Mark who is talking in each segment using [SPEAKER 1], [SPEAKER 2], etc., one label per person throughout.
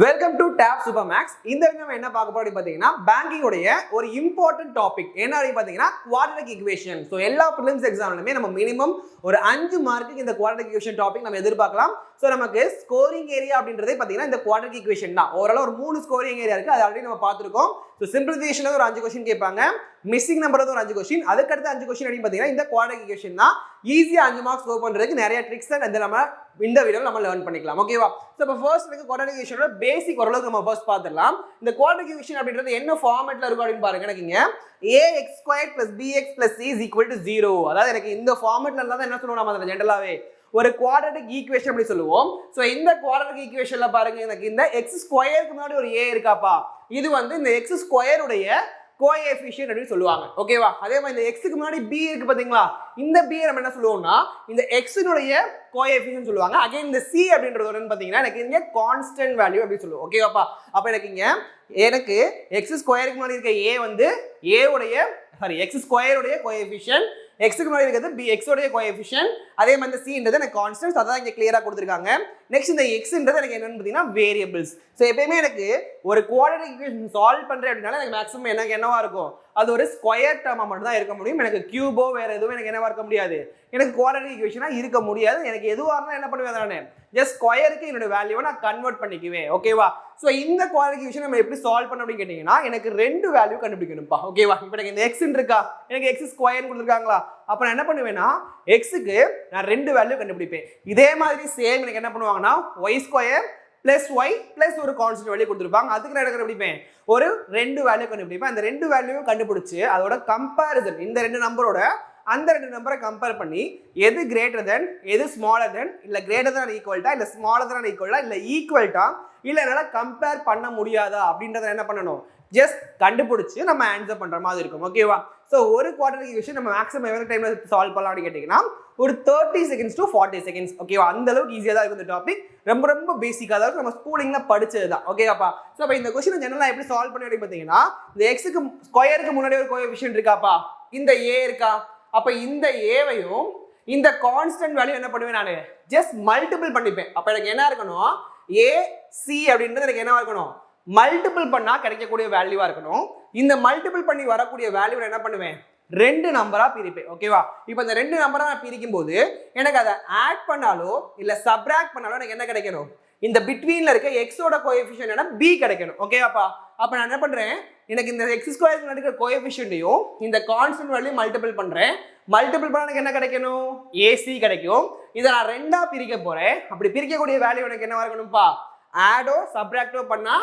[SPEAKER 1] Welcome to tab super max. இந்த நம்ம என்ன பார்க்க போறோம் பார்த்தீங்கன்னா பேங்கிங் உடைய ஒரு இம்பார்ட்டன்ட் டாபிக் என்ன பார்த்தீங்கன்னா குவாட்ரேட்டிக் ஈக்குவேஷன். ஸோ எல்லா ப்ரிலிம்ஸ் எக்ஸாம்லுமே நம்ம மினிமம் ஒரு 5 மார்க்குக்கு இந்த குவாட்ரேட்டிக் ஈக்குவேஷன் டாபிக் நம்ம எதிர்பார்க்கலாம். ஸோ நமக்கு ஸ்கோரிங் ஏரியா அப்படின்றதே பார்த்தீங்கன்னா இந்த குவாட்ரேட்டிக் ஈக்குவேஷன் தான். ஓரளவு ஒரு 3 ஸ்கோரிங் ஏரியா இருக்கு, அது ஆல்ரெடி நம்ம பார்த்துருக்கோம். ஸோ சிம்பிளிஃபிகேஷன்ல ஒரு 5 கொஸ்டின் கேட்பாங்க, மிஸ்ஸிங் நம்பர் ஒரு 5 கொஸ்டின், அதுக்கடுத்து 5 கொஸ்டின் அப்படின்னு பார்த்தீங்கன்னா இந்த குவாட்ரேட்டிக் ஈக்குவேஷன் தான். ஈஸியா 5 மார்க்ஸ் ஸ்கோர் பண்றதுக்கு நிறைய ட்ரிக்ஸ் அண்ட் நம்ம இந்த வீடியோவில் நம்ம லேர்ன் பண்ணிக்கலாம். ஓகேவா? ஸோ இப்போ ஃபர்ஸ்ட் எனக்கு குவாட்ரேட்டிக் ஈக்குவேஷனோட பேசிக் ஓரளவுக்கு நம்ம ஃபர்ஸ்ட் பார்த்துடலாம். இந்த குவாட்ரேட்டிக் ஈக்குவேஷன் அப்படின்றது என்ன ஃபார்மேட்ல இருக்கும் அப்படின்னு பாருங்க. எனக்கு இங்க ax² + bx + c = 0. அதாவது எனக்கு இந்த ஃபார்மேட்ல இருந்தா தான் என்ன சொல்லுவோம் நம்ம அதில் ஜெனரலாவே ஒரு குவாட்ரேட்டிக் ஈக்குவேஷன் அப்படி சொல்லுவோம். ஸோ இந்த குவாட்ரேட்டிக் ஈக்குவேஷன்ல பாருங்க, எனக்கு இந்த x² முன்னாடி ஒரு a இருக்காப்பா, இது வந்து இந்த x² உடைய கோஎஃபிஷியன்ட் அப்படின்னு சொல்லுவாங்க. ஓகேவா? அதே மாதிரி இந்த எக்ஸுக்கு முன்னாடி b இருக்கு பாத்தீங்களா, இந்த b நம்ம என்ன சொல்லுவோம்னா இந்த x-னுடைய கோஎஃபிஷியன்ட் சொல்லுவாங்க. அகைன் இந்த c அப்படின்றது என்னன்னு பாத்தீங்கன்னா எனக்கு இங்க கான்ஸ்டன்ட் வேல்யூ அப்படி சொல்லுவோம். ஓகேவாப்பா? அப்ப எனக்கு இங்க எனக்கு x² முன்னாடி இருக்க a வந்து a உடைய x² உடைய கோஎஃபிஷியன்ட், x-க்கு முன்னாடி இருக்கிறது bx உடைய கோஎஃபிஷியன்ட், அதே மாதிரி இந்த c-ன்றது எனக்கு கான்ஸ்டன்ட். அதான் இங்க கிளியரா கொடுத்திருக்காங்க. நெக்ஸ்ட் இந்த x-ன்றது எனக்கு என்னன்னு பாத்தீங்கன்னா வேரியபிள்ஸ். சோ எப்பவுமே எனக்கு ஒரு குவாட்ரேட்டிக் ஈக்குவேஷன் சால்வ் பண்றேன் அப்படினால எனக்கு மேக்ஸிமம் எனக்கு என்னவா இருக்கும், அது ஒரு ஸ்கொயர் டேர்மா மட்டும் தான் இருக்க முடியும். எனக்கு கியூபோ வேற எதுவும் எனக்கு என்னவா இருக்க முடியாது, எனக்கு குவாட்ரேட்டிக் ஈக்குவேஷனா இருக்க முடியாது. எனக்கு எதுவா இருந்தாலும் என்ன பண்ணுவேன், நான் ஜஸ்ட் ஸ்கொயருக்கு என்னோட வேல்யூவை நான் கன்வெர்ட் பண்ணிக்குவேன். ஓகேவா? சோ இந்த குவாட்ரேட்டிக் ஈக்குவேஷன் நம்ம எப்படி சால்வ் பண்ண அப்படின்னு கேட்டீங்கன்னா எனக்கு 2 வேல்யூ கண்டுபிடிக்கணும்ப்பா. ஓகேவா? இப்போ எனக்கு இந்த x இருக்கா, எனக்கு x² கொடுத்துருக்காங்களா, அப்ப நான் என்ன பண்ணுவேன்னா x-க்கு நான் 2 வேல்யூ கண்டுபிடிப்பேன். இதே மாதிரி சேம் எனக்கு என்ன பண்ணுவாங்கன்னா y² + y + ஒரு கான்ஸ்டன்ட் வேல்யூ கொடுத்துருப்பாங்க, அதுக்கு நான் கண்டுபிடிப்பேன் ஒரு 2 வேல்யூ கண்டுபிடிப்பேன். அந்த 2 வேல்யூவும் கண்டுபிடிச்சு அதோட கம்பேரிசன் இந்த 2 நம்பரோட அந்த 2 நம்பரை கம்பேர் பண்ணி எது கிரேட்டர் தென் எது ஸ்மாலர் தென், இல்ல கிரேட்டர் தென் ஈக்குவல்ட்டா, இல்ல ஸ்மாலர் தென் ஈக்குவல்ட்டா, இல்ல ஈக்குவல்ட்டா, இல்ல என்னால கம்பேர் பண்ண முடியாதா அப்படின்றத என்ன பண்ணணும், ஜஸ்ட் கண்டுபிடிச்சு நம்ம ஆன்சர் பண்ற மாதிரி இருக்கும். ஓகேவா? ஸோ ஒரு குவாட்ரேட்டிக் ஈக்குவேஷன் நம்ம மேக்ஸிமம் எவ்வளவு டைம்ல சால்வ் பண்ணலாம் அப்படின்னு கேட்டீங்கன்னா ஒரு 30 செகண்ட்ஸ் to 40 செகண்ட்ஸ். ஓகேவா? அந்த அளவுக்கு ஈஸியா தான் இருக்கும் இந்த டாபிக். ரொம்ப ரொம்ப பேசிக்கா தான் நம்ம ஸ்கூலிங்ல படிச்சது தான். ஓகேவாப்பா? ஸோ அப்ப இந்த கொஸ்டின் ஜெனரலா எப்படி சால்வ் பண்ணி அப்படின்னு பாத்தீங்கன்னா இந்த எக்ஸுக்கு ஸ்கொயருக்கு முன்னாடி ஒரு கோஎஃபிஷியன்ட் இருக்காப்பா, இந்த a இருக்கா, அப்ப இந்த ஏவையும் இந்த கான்ஸ்டன்ட் வேல்யூ என்ன பண்ணுவேன், நான் ஜஸ்ட் மல்டிபிள் பண்ணிப்பேன். அப்ப எனக்கு என்ன இருக்கணும், ac அப்படின்றது எனக்கு என்னவா இருக்கணும், மல்டிபிள் பண்ணா கிடைக்கக்கூடிய வேல்யூவா இருக்கணும். இந்த மல்டிபிள் பண்ணி வரக்கூடிய வேல்யூ என்ன பண்ணுவேன், 2 நம்பரா பிரிப்பேன். ஓகேவா? இப்போ இந்த 2 நம்பரா நான் பிரிக்கும் போது எனக்கு அதை ஆட் பண்ணாலோ இல்ல சப்ராக்ட் பண்ணாலோ எனக்கு என்ன கிடைக்கணும், இந்த பிட்வீன்ல இருக்க x-ஓட கோஎஃபிஷியன்ட் என்ன b கிடைக்கணும். ஓகேவாப்பா? அப்ப நான் என்ன பண்றேன், எனக்கு இந்த x² இருக்கிற கோஎஃபிஷியன்ட்டையும் இந்த கான்ஸ்டன்ட் வேல்யூ மல்டிபிள் பண்றேன். மல்டிபிள் பண்ணா எனக்கு என்ன கிடைக்கணும், ac கிடைக்கும். இதை நான் 2ஆ பிரிக்க போறேன். அப்படி பிரிக்கக்கூடிய வேல்யூ எனக்கு என்னவா இருக்கணும்ப்பா, ஆடோ சப்ராக்டோ பண்ணா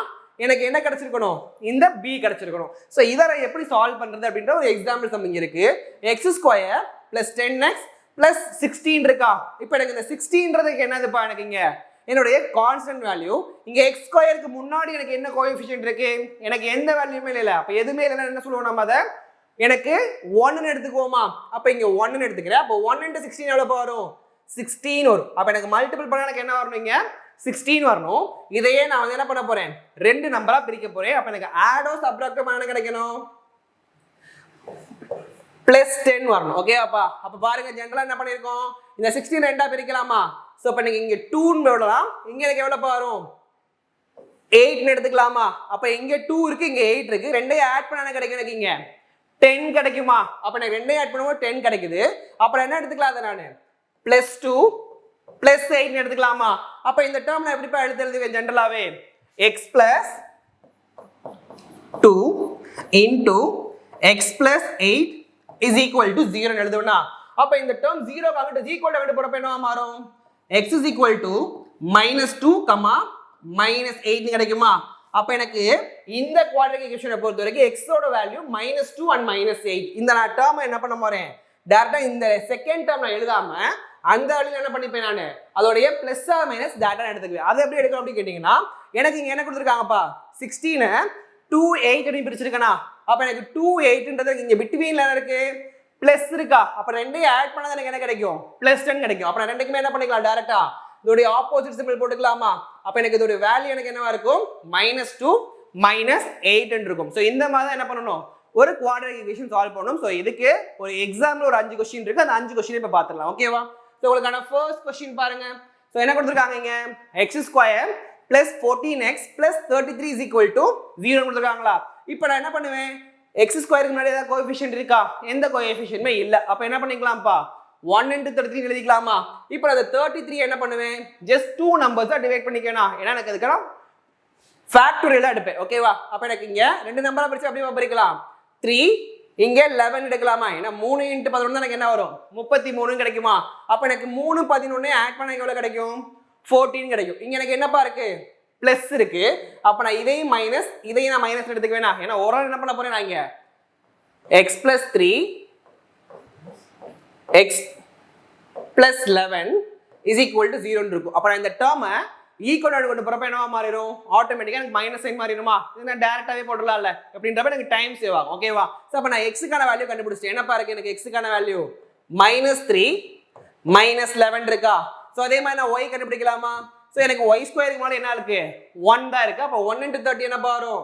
[SPEAKER 1] எனக்கு என்ன கிடைச்சிருக்கணும், இந்த b கிடைச்சிருக்கணும். ஸோ இதை நான் எப்படி சால்வ் பண்றது அப்படின்ற ஒரு எக்ஸாம்பிள் சம்மிங் இருக்கு. x² + 10x + 16 இருக்கா. இப்போ எனக்கு இந்த 16ன்றதுக்கு என்னதுப்பா, எனக்கு இங்க என்னுடைய கான்ஸ்டன்ட் வேல்யூ. இங்க x²க்கு முன்னாடி எனக்கு என்ன கோஎஃபிஷியன்ட் இருக்கு, எனக்கு எந்த வேல்யூமே இல்லை. அப்ப எதுவுமே இல்லைன்னா என்ன சொல்லுவோம் நம்ம, அதை எனக்கு 1ன்னு எடுத்துக்குவோமா. அப்ப இங்க 1ன்னு எடுத்துக்கிறேன். அப்போ 1 × 16 எவ்வளவு வரும், 16 வரும். அப்ப எனக்கு மல்டிபிள் பண்ணா எனக்கு என்ன வரணும், இங்க 16 வரணும். இதையே நான் வந்து என்ன பண்ண போறேன், 2 நம்பரா பிரிக்க போறேன். அப்ப எனக்கு ஆடோ சப்ராக்டோ பண்ண கிடைக்கணும், +10 வரணும். ஓகேவாப்பா? அப்ப பாருங்க ஜெனரலா என்ன பண்ணிருக்கோம், இந்த 16 2ஆ பிரிக்கலாமா. சோ அப்ப நீங்க இங்க 2ன்னு போடலாம், இங்க எனக்கு எவ்வளவு வரும் 8ன்னு எடுத்துக்கலாமா. அப்ப இங்க 2 இருக்கு, இங்க 8 இருக்கு, ரெண்டையும் ஆட் பண்ணா என்ன கிடைக்கும், எனக்கு இங்க 10 கிடைக்குமா. அப்ப எனக்கு ரெண்டையும் ஆட் பண்ணும்போது 10 கிடைக்குது. அப்புறம் என்ன எடுத்துக்கலாம், அதை நான் +2 + 8 எடுத்துக்கலாமா. அப்ப இந்த டேர்ம் நான் எப்படிப்பா எழுதுவேன் ஜெனரலாவே, x + 2 × x + 8 = 0 எழுதுவேனா. அப்ப இந்த டேர்ம் 0 ஆகிட்டு ஈக்குவல் ஆகிட்டு போறப்ப என்னவா மாறும், x = -2, -8 கிடைக்குமா. அப்ப எனக்கு இந்த குவாட்ரேட்டிக் ஈக்குவேஷனை பொறுத்த வரைக்கும் x ஓட வேல்யூ -2 and -8. இந்த நான் டேர்ம் என்ன பண்ண போறேன், டைரக்டா இந்த செகண்ட் டேர்ம் நான் எழுதாம அந்த வேல்யூ என்ன பண்ணிப்பேன், நான் அதோடைய பிளஸ் ஆர் மைனஸ் டேட்டா எடுத்துக்குவேன். அது எப்படி எடுக்கணும் அப்படின்னு கேட்டீங்கன்னா எனக்கு இங்க என்ன கொடுத்துருக்காங்கப்பா, 16 2 8 அப்படின்னு பிரிச்சிருக்கேனா. அப்ப எனக்கு 2 8ன்றது இங்க பிட்வீன்ல இருக்கு, பிளஸ் இருக்கா. அப்ப ரெண்டையும் ஆட் பண்ணா எனக்கு என்ன கிடைக்கும், +10 கிடைக்கும். அப்ப நான் ரெண்டுக்குமே என்ன பண்ணிக்கலாம், டைரக்டா இதோட ஆப்போசிட் சிம்பிள் போட்டுக்கலாமா. அப்ப எனக்கு இதோட வேல்யூ எனக்கு என்னவா இருக்கும், -2 -8 இருக்கும். சோ இந்த மாதிரி என்ன பண்ணணும், ஒரு குவாட்ரேட்டிக் ஈக்குவேஷன் சால்வ் பண்ணணும். சோ இதுக்கு ஒரு எக்ஸாம்ல ஒரு 5 क्वेश्चन இருக்கு, அந்த 5 क्वेश्चन இப்ப பாத்துடலாம். ஓகேவா? சோ உங்களுக்கான ஃபர்ஸ்ட் क्वेश्चन பாருங்க. சோ என்ன கொடுத்திருக்காங்க, இங்க x² plus 14x plus 33 is equal to 0 கொடுத்துருக்காங்களா? இப்போ நான் என்ன பண்ணுவேன், x ஸ்கொயருக்கு முன்னாடி ஏதாவது கோஎஃபிஷியன்ட் இருக்கா? எந்த கோஎஃபிஷியன்ட்மே இல்லை. அப்போ என்ன பண்ணிக்கலாம்ப்பா, 1 into 33 எழுதிக்கலாமா? இப்போ அந்த 33 என்ன பண்ணுவேன், just 2 numbers டிவைட் பண்ணிக்கணும். ஏன்னா எனக்கு அதுக்கான ஃபேக்டோரியல் எடுப்பேன். ஓகேவா? அப்போ எனக்கு இங்கே 2 நம்பரை பிரித்து அப்படியே பிரிக்கலாம். 3 இங்கே 11 எடுக்கலாமா? ஏன்னா 3 into 11 தான் எனக்கு என்ன வரும், 33 கிடைக்குமா? அப்போ எனக்கு 3 11 ஆட் பண்ண எவ்வளோ கிடைக்கும், 14 கிடைக்கும். இங்கே எனக்கு என்னப்பா இருக்கு, பிளஸ் இருக்கு. அப்போ நான் இதையும் மைனஸ், இதையும் நான் மைனஸ் எடுத்துக்க வேணாம். ஏன்னா ஒரு ஆள் என்ன பண்ண போறேன், நான் இங்கே x plus 3 x plus 11 is equal to 0 இருக்கும். அப்போ நான் இந்த டேர்மை ஈக்குவல் கொண்டு போறப்ப என்னவா மாறிடும், ஆட்டோமேட்டிக்கா எனக்கு மைனஸ் சைன் மாறிடுமா? இது நான் டைரக்டாவே போடலாம்ல, அப்படின்றப்ப எனக்கு டைம் சேவ் ஆகும். ஓகேவா? சோ அப்ப நான் x-க்கான வேல்யூ கண்டுபிடிச்சேன். என்னப்பா இருக்கு எனக்கு x-க்கான வேல்யூ -3 -11 இருக்கா? சோ அதே மாதிரி நான் y கண்டுபிடிக்கலாமா? சோ எனக்கு y ஸ்கொயருக்கு மேல என்ன இருக்கு, 1 தான் இருக்கு. அப்ப 1 into 30 என்னப்பா வரும்,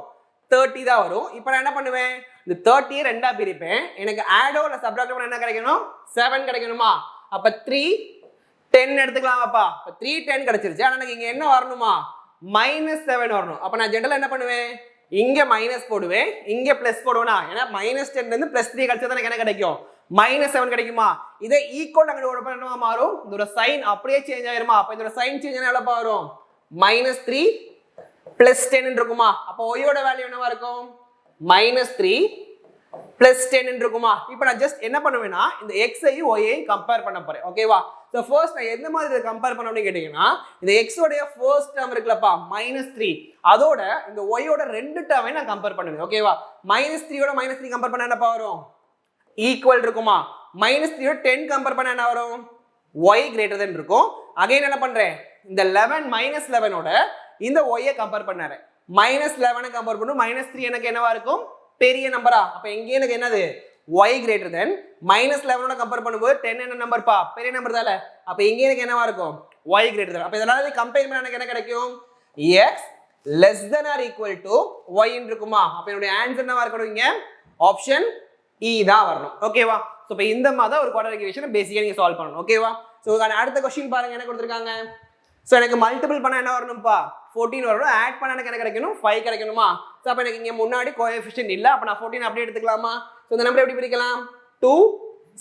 [SPEAKER 1] 30 தான் வரும். இப்போ நான் என்ன பண்ணுவேன், இந்த 30 ரெண்டா பிரிப்பேன். எனக்கு ஆடோ இல்ல சப்ட்ராக்ட் பண்ண என்ன கிடைக்கணும், 7 கிடைக்கணுமா? அப்ப 3 10 எடுத்துக்கலாமாப்பா. அப்ப 3 10 கிடைச்சிருச்சு. ஆனா எனக்கு இங்க என்ன வரணுமா, -7 வரணும். அப்ப நான் ஜெனரலா என்ன பண்ணுவேன், இங்க மைனஸ் போடுவேன், இங்க பிளஸ் போடுவேனா? ஏன்னா -10 ல இருந்து +3 கிடைச்சா தான் எனக்கு என்ன கிடைக்கும், -7 கிடைக்குமா? இதே ஈக்குவல் அங்க ஒரு என்னவா மாறும், இதோட சைன் அப்படியே சேஞ்ச் ஆயிருமா? அப்ப இதோட சைன் சேஞ்ச் ஆனா எவ்வளவு வரும், -3 +10 இருக்குமா? அப்ப y யோட வேல்யூ என்னவா இருக்கும், -3 +10 இருக்குமா? இப்போ நான் ஜஸ்ட் என்ன பண்ணுவேன்னா இந்த x ஐயும் y ஐயும் கம்பேர் பண்ண போறேன். ஓகேவா? சோ ஃபர்ஸ்ட் நான் எந்த மாதிரி இத கம்பேர் பண்ண அப்படி கேட்டிங்கனா, இந்த x உடைய ஃபர்ஸ்ட் டேர்ம் இருக்குலப்பா -3, அதோட இந்த y யோட ரெண்டு டேர்மை நான் கம்பேர் பண்ணுவேன். ஓகேவா? -3 யோட -3 கம்பேர் பண்ணா என்னப்பா வரும், ஈக்குவல் இருக்குமா? -3 யோட 10 கம்பேர் பண்ணா என்ன வரும், y greater than இருக்கும். அகைன் என்ன பண்றேன், இந்த 11 -11 ஓட இந்த y ஐ கம்பேர் பண்ணறேன். -11 கம்பேர் பண்ணும், -3 எனக்கு என்னவா இருக்கும், பெரிய நம்பரா? அப்ப எங்க எனக்கு என்னது, y greater than -11 ஓட கம்பேர் பண்ணும்போது 10 என்ன நம்பர் பா, பெரிய நம்பர் தானே. அப்ப இங்க எனக்கு என்னவா இருக்கும், y greater than. அப்ப இதனால கம்பேர் பண்ணா எனக்கு என்ன கிடைக்கும், x less than or equal to y ன்னு இருக்குமா? அப்ப என்னோட ஆன்சர் என்னவா இருக்கணும், இங்க ஆப்ஷன் E தான் வரணும். ஓகேவா? சோ இப்ப இந்த மாதிரி ஒரு குவாட்ரேட்டிக் ஈக்குவேஷனை பேசிக்கா நீங்க சால்வ் பண்ணணும். ஓகேவா? சோ அடுத்த क्वेश्चन பாருங்க என்ன கொடுத்திருக்காங்க. சோ எனக்கு மல்டிபிள் பண்ணா என்ன வரணும்ப்பா, 14 வரணும். ஆட் பண்ணா எனக்கு என்ன கிடைக்கணும், 5 கிடைக்கணுமா? சோ அப்ப எனக்கு இங்க முன்னாடி கோஎஃபிஷியன்ட் இல்ல. அப்ப நான் 14 அப்படியே எடுத்துக்கலாமா? சோ இந்த நம்பர் எப்படி பிரிக்கலாம், 2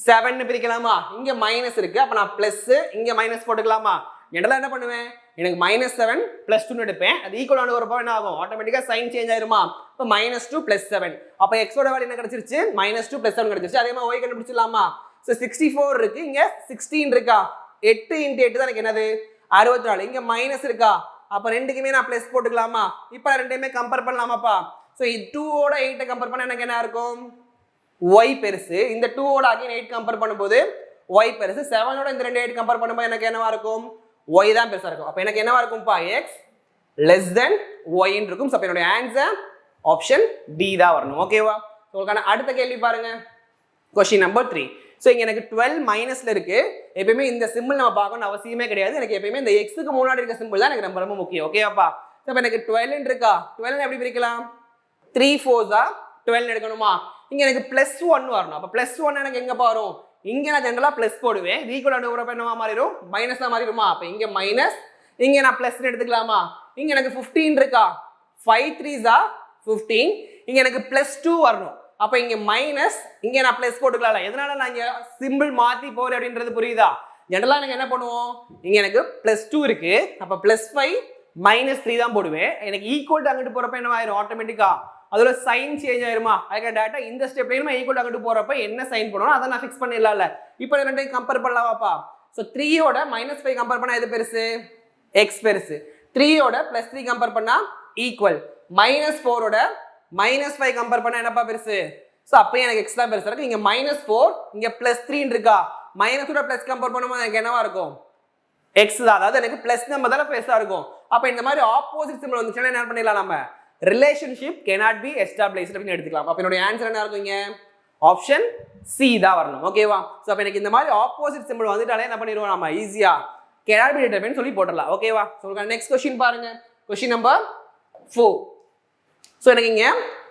[SPEAKER 1] 7 னு பிரிக்கலாமா? இங்க மைனஸ் இருக்கு. அப்ப நான் பிளஸ், இங்க மைனஸ் போட்டுக்கலாமா? ஜெனரலா என்ன பண்ணுவேன், எனக்கு -7 +2 னு எடுப்பேன். அது ஈக்குவல் ஆன வரப்ப என்ன ஆகும், ஆட்டோமேட்டிக்கா சைன் சேஞ்ச் ஆயிருமா? அப்ப -2 + 7. அப்ப x ஓட வேல்யூ என்ன கிடைச்சிருச்சு, -2 + 7 கிடைச்சிருச்சு. அதே மாதிரி y கண்டுபிடிச்சிடலாமா? சோ 64 இருக்கு, இங்க 16 இருக்கா? 8 × 8 தான் எனக்கு என்னது, 64. இங்க மைனஸ் இருக்கா? அப்ப ரெண்டுக்குமே நான் பிளஸ் போட்டுக்கலாமா? இப்போ ரெண்டையுமே கம்பேர் பண்ணலாமாப்பா? சோ 2 ஓட 8 கம்பேர் பண்ணா எனக்கு என்ன இருக்கும், y பெருசு. இந்த 2 ஓட அகைன் 8 கம்பேர் பண்ணும்போது y பெருசு. 7 ஓட இந்த ரெண்டு 8 கம்பேர் பண்ணும்போது எனக்கு என்னவா இருக்கும், y தான் பெருசா இருக்கும். அப்ப எனக்கு என்னவா இருக்கும்பா, x less than y ன்னு இருக்கும். சோ அப்ப என்னோட ஆன்சர் ஆப்ஷன் D தான் வரணும். ஓகேவா? சோ உங்களுக்கான அடுத்த கேள்வி பாருங்க. Question number 3. சோ இங்க எனக்கு 12 மைனஸ்ல இருக்கு. எப்பவுமே இந்த சிம்பிள் நம்ம பார்க்கணும் அவசியமே கிடையாது. எனக்கு எப்பவுமே இந்த x க்கு முன்னாடி இருக்க சிம்பிள் தான் எனக்கு ரொம்ப ரொம்ப முக்கியம். ஓகேவாப்பா? சோ அப்ப எனக்கு 12 இருக்கா? 12 எப்படி பிரிக்கலாம், 3 4s 12 எடுக்கணுமா? இங்க எனக்கு +1 வரணும். அப்ப +1 எனக்கு எங்க வரும், இங்க நான் ஜெனரலா பிளஸ் போடுவேன். ஈக்குவல் ஆன வரப்ப என்னவா மாறிடும், மைனஸா மாறிடுமா? அப்ப இங்க மைனஸ், இங்க நான் பிளஸ் எடுத்துக்கலாமா? இங்க எனக்கு 15 இருக்கா? 5 3s 15. இங்க எனக்கு +2 வரணும். அப்ப இங்க மைனஸ், இங்க நான் பிளஸ் போட்டுக்கலாம். எதனால நான் இங்க சிம்பிள் மாத்தி போறேன் அப்படின்றது புரியுதா? ஜெனரலா எனக்கு என்ன பண்ணுவோம், இங்க எனக்கு +2 இருக்கு. அப்ப +5 -3 தான் போடுவேன். எனக்கு ஈக்குவல் டு அங்கிட்டு போறப்ப என்ன ஆயிரும், ஆட்டோமேட்டிக்கா அதோட சைன் சேஞ்ச் ஆயிருமா? அதுக்கு டேட்டா இந்த ஸ்டெப்லயும் ஈக்குவல் அங்கிட்டு போறப்ப என்ன சைன் பண்ணணும் அதை நான் ஃபிக்ஸ் பண்ணிடலாம்ல. இப்போ ரெண்டையும் கம்பேர் பண்ணலாமாப்பா? சோ 3 ஓட -5 கம்பேர் பண்ணா எது பெருசு, x பெருசு. 3 ஓட +3 கம்பேர் பண்ணா ஈக்குவல். -4 ஓட -5 கம்பேர் பண்ணா என்னப்பா பெருசு? சோ அப்ப எனக்கு x தான் பெருசா இருக்கு. இங்க -4, இங்க +3 இருக்கா? மைனஸ் ஓட பிளஸ் கம்பேர் பண்ணும்போது எனக்கு என்னவா இருக்கும், x தான். அதாவது எனக்கு பிளஸ் நம்பர் தான் பெருசா இருக்கும். அப்ப இந்த மாதிரி ஆப்போசிட் சிம்பிள் வந்துச்சுன்னா என்ன பண்ணிடலாம், நம்ம ரிலேஷன்ஷிப் cannot be established அப்படின்னு எடுத்துக்கலாம். அப்ப என்னோட ஆன்சர் என்ன இருக்கும், இங்க ஆப்ஷன் C தான் வரணும். ஓகேவா? சோ அப்ப எனக்கு இந்த மாதிரி ஆப்போசிட் சிம்பிள் வந்துட்டாலே என்ன பண்ணிடுவோம், நம்ம ஈஸியா cannot be determined சொல்லி போட்டுடலாம். ஓகேவா? சோ நெக்ஸ்ட் क्वेश्चन பாருங்க. Question number 4. சோ எனக்கு இங்க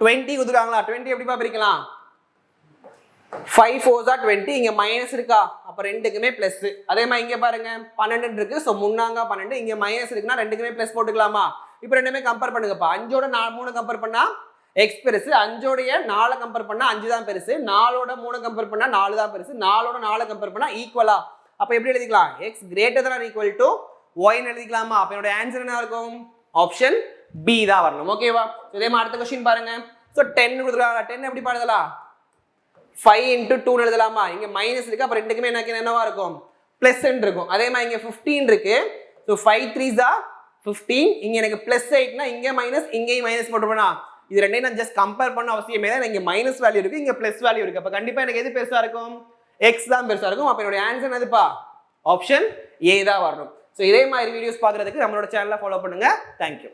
[SPEAKER 1] 20 கொடுத்துருக்காங்களா? 20 எப்படிப்பா பிரிக்கலாம், 5 4s 20. இங்க மைனஸ் இருக்கா? அப்ப அப்ப ரெண்டுக்குமே பிளஸ். அதே மாதிரி இங்க பாருங்க 12 இருக்கு, சோ முன்னாங்க 12, இங்க மைனஸ் இருக்குன்னா ரெண்டுக்குமே பிளஸ் போட்டுக்கலாமா? இப்போ ரெண்டுமே கம்பேர் பண்ணுங்கப்பா. 5ஓட 3 கம்பேர் பண்ணா எக்ஸ் பெருசு, 5ஓடைய 4 கம்பேர் பண்ணா 5 தான் பெருசு, 4ஓட 3 கம்பேர் பண்ணா 4 தான் பெருசு, 4ஓட 4 கம்பேர் பண்ணா ஈக்குவலா? அப்ப எப்படி எழுதிக்கலாம்? X greater than or equal to ஒய்னு எழுதிக்கலாமா? அப்ப என்னோட ஆன்சர் என்ன இருக்கும்? ஆப்ஷன் பி தான் வரணும். ஓகேவா? இதே மாதிரி அடுத்த क्वेश्चन பாருங்க. சோ 10 கொடுத்துருக்காங்க. 10 எப்படி எழுதலாம்? 5 into 2 எழுதலாமா? இங்க மைனஸ் இருக்கு, அப்ப ரெண்டுக்குமே என்னவா இருக்கும்? பிளஸ் இருக்கும். அதே மாதிரி இங்க 15 இருக்கு, சோ 5 3s are 15. இங்க எனக்கு பிளஸ் 8னா இங்க மைனஸ், இங்கேயும் மைனஸ் போட்டுப்பேனா? இது ரெண்டையும் நான் ஜஸ்ட் கம்பேர் பண்ண அவசியமே இல்லை. இங்க மைனஸ் வேல்யூ இருக்கு, இங்க பிளஸ் வேல்யூ இருக்கு. அப்ப கண்டிப்பா எனக்கு எது பெருசா இருக்கும்? எக்ஸ் தான் பெருசா இருக்கும். அப்ப என்னோட ஆன்சர் என்னதுப்பா? ஆப்ஷன் ஏ தான் வரணும். ஸோ இதே மாதிரி வீடியோஸ் பார்க்கறதுக்கு நம்மளோட சேனலை ஃபாலோ பண்ணுங்க. தேங்க்யூ.